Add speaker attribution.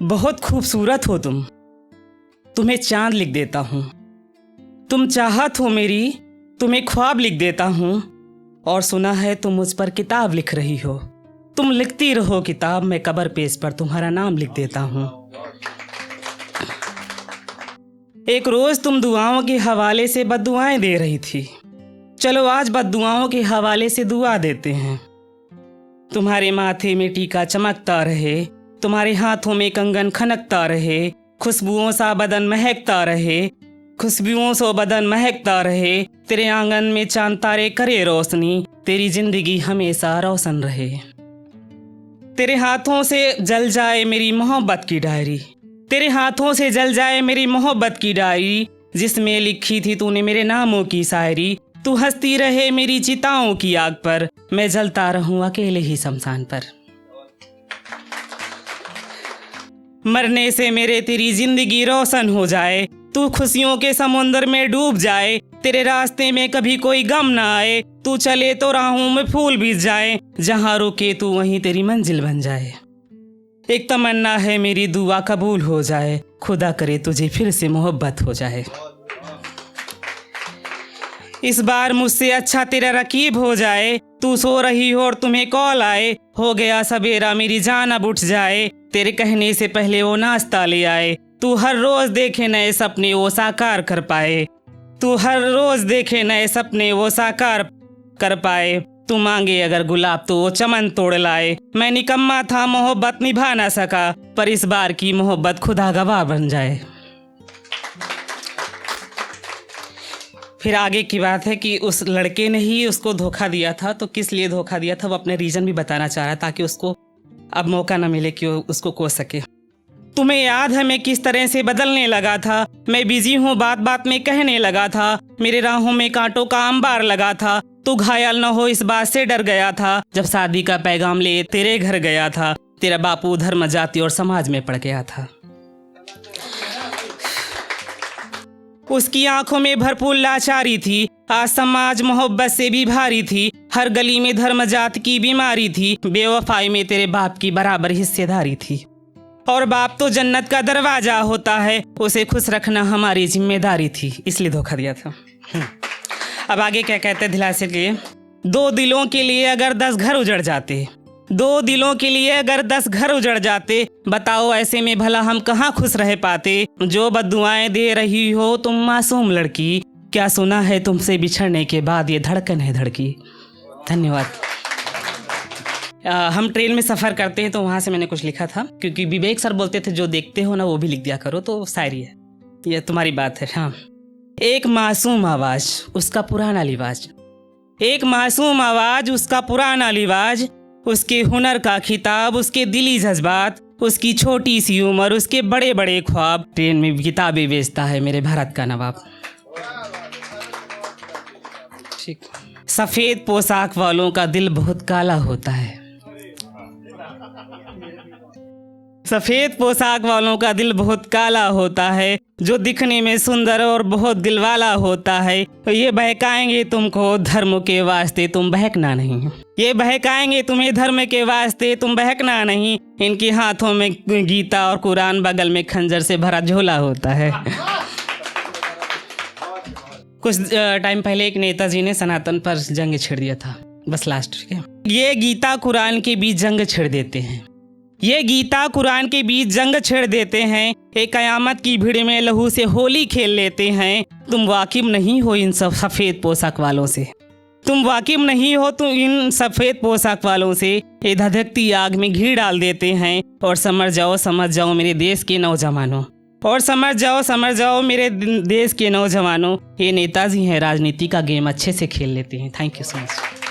Speaker 1: बहुत खूबसूरत हो तुम, तुम्हें चांद लिख देता हूँ। तुम चाहत हो मेरी, तुम्हें ख्वाब लिख देता हूँ। और सुना है तुम मुझ पर किताब लिख रही हो। तुम लिखती रहो किताब, मैं कबर पेज पर तुम्हारा नाम लिख देता हूँ। एक रोज तुम दुआओं के हवाले से बद्दुआएं दे रही थी। चलो आज बद्दुआओं के हवाले से दुआ देते हैं। तुम्हारे माथे में टीका चमकता रहे, तुम्हारे हाथों में कंगन खनकता रहे, खुशबुओं सा बदन महकता रहे, खुशबुओं से बदन महकता रहे। तेरे आंगन में चांद तारे करे रोशनी, तेरी जिंदगी हमेशा रोशन रहे। तेरे हाथों से जल जाए मेरी मोहब्बत की डायरी, तेरे हाथों से जल जाए मेरी मोहब्बत की डायरी, जिसमें लिखी थी तूने मेरे नामों की शायरी। तू हंसती रहे मेरी चिताओं की आग पर, मैं जलता रहूं अकेले ही शमशान पर। मरने से मेरे तेरी जिंदगी रोशन हो जाए, तू खुशियों के समुंदर में डूब जाए, तेरे रास्ते में कभी कोई गम ना आए, तू चले तो राहों में फूल बीत जाए, जहां रुके तू वहीं तेरी मंजिल बन जाए। एक तमन्ना है मेरी दुआ कबूल हो जाए, खुदा करे तुझे फिर से मोहब्बत हो जाए। इस बार मुझसे अच्छा तेरा रकीब हो जाए, तू सो रही हो और तुम्हें कॉल आए, हो गया सवेरा मेरी जान अब उठ जाए, तेरे कहने से पहले वो नाश्ता ले आए। तू हर रोज देखे नए सपने वो साकार कर पाए, तू हर रोज देखे नए सपने वो साकार कर पाए। तू मांगे अगर गुलाब तो वो चमन तोड़ लाए। मैं निकम्मा था मोहब्बत निभा ना सका, पर इस बार की मोहब्बत खुदा गवाह बन जाए। फिर आगे की बात है कि उस लड़के ने ही उसको धोखा दिया था, तो किस लिए धोखा दिया था वो अपने रीजन भी बताना चाह रहा, ताकि उसको अब मौका ना मिले कि वो उसको कोस सके। तुम्हें याद है मैं किस तरह से बदलने लगा था, मैं बिजी हूँ बात बात में कहने लगा था, मेरे राहों में कांटों का अंबार लगा था, तू घायल न हो इस बात से डर गया था, जब शादी का पैगाम ले तेरे घर गया था, तेरा बापू धर्म जाति और समाज में पड़ गया था। उसकी आंखों में भरपूर लाचारी थी, आज समाज मोहब्बत से भी भारी थी, हर गली में धर्म जात की बीमारी थी, बेवफाई में तेरे बाप की बराबर हिस्सेदारी थी। और बाप तो जन्नत का दरवाजा होता है, उसे खुश रखना हमारी जिम्मेदारी थी, इसलिए धोखा दिया था। अब आगे क्या कहते हैं दिलासे के लिए। 2 दिलों के लिए अगर 10 घर उजड़ जाते, 2 दिलों के लिए अगर 10 घर उजड़ जाते, बताओ ऐसे में भला हम कहाँ खुश रह पाते। जो बद्दुआएं दे रही हो तुम मासूम लड़की, क्या सुना है तुमसे बिछड़ने के बाद ये धड़कन है धड़की। धन्यवाद। हम ट्रेन में सफ़र करते हैं तो वहाँ से मैंने कुछ लिखा था, क्योंकि विवेक सर बोलते थे जो देखते हो ना वो भी लिख दिया करो, तो शायरी है, ये तुम्हारी बात है। हाँ। एक मासूम आवाज़ उसका पुराना लिबाज, एक मासूम आवाज़ उसका पुराना लिबाज, उसके हुनर का खिताब उसके दिली जज्बात, उसकी छोटी सी उम्र उसके बड़े बड़े ख्वाब, ट्रेन में किताबें बेचता है मेरे भारत का नवाब। ठीक। सफ़ेद पोशाक वालों का दिल बहुत काला होता है, सफ़ेद पोशाक वालों का दिल बहुत काला होता है, जो दिखने में सुंदर और बहुत दिलवाला होता है, तो ये बहकाएंगे तुमको धर्म के वास्ते तुम बहकना नहीं, ये बहकाएंगे तुम्हें धर्म के वास्ते तुम बहकना नहीं। इनके हाथों में गीता और कुरान, बगल में खंजर से भरा झोला होता है। कुछ टाइम पहले एक नेताजी ने सनातन पर जंग छेड़ दिया था, बस लास्ट। ठीक है, ये गीता कुरान के बीच जंग छेड़ देते हैं, ये गीता कुरान के बीच जंग छेड़ देते हैं, एक कयामत की भीड़ में लहू से होली खेल लेते हैं। तुम वाकिफ नहीं हो इन सब सफ़ेद पोशाक वालों से, तुम वाकिफ नहीं हो तुम इन सफ़ेद पोशाक वालों से, ये धधकती आग में घी डाल देते हैं। और समझ जाओ मेरे देश के नौजवानों, और समझ जाओ मेरे देश के नौजवानों, ये नेताजी हैं, राजनीति का गेम अच्छे से खेल लेते हैं। Thank you so much.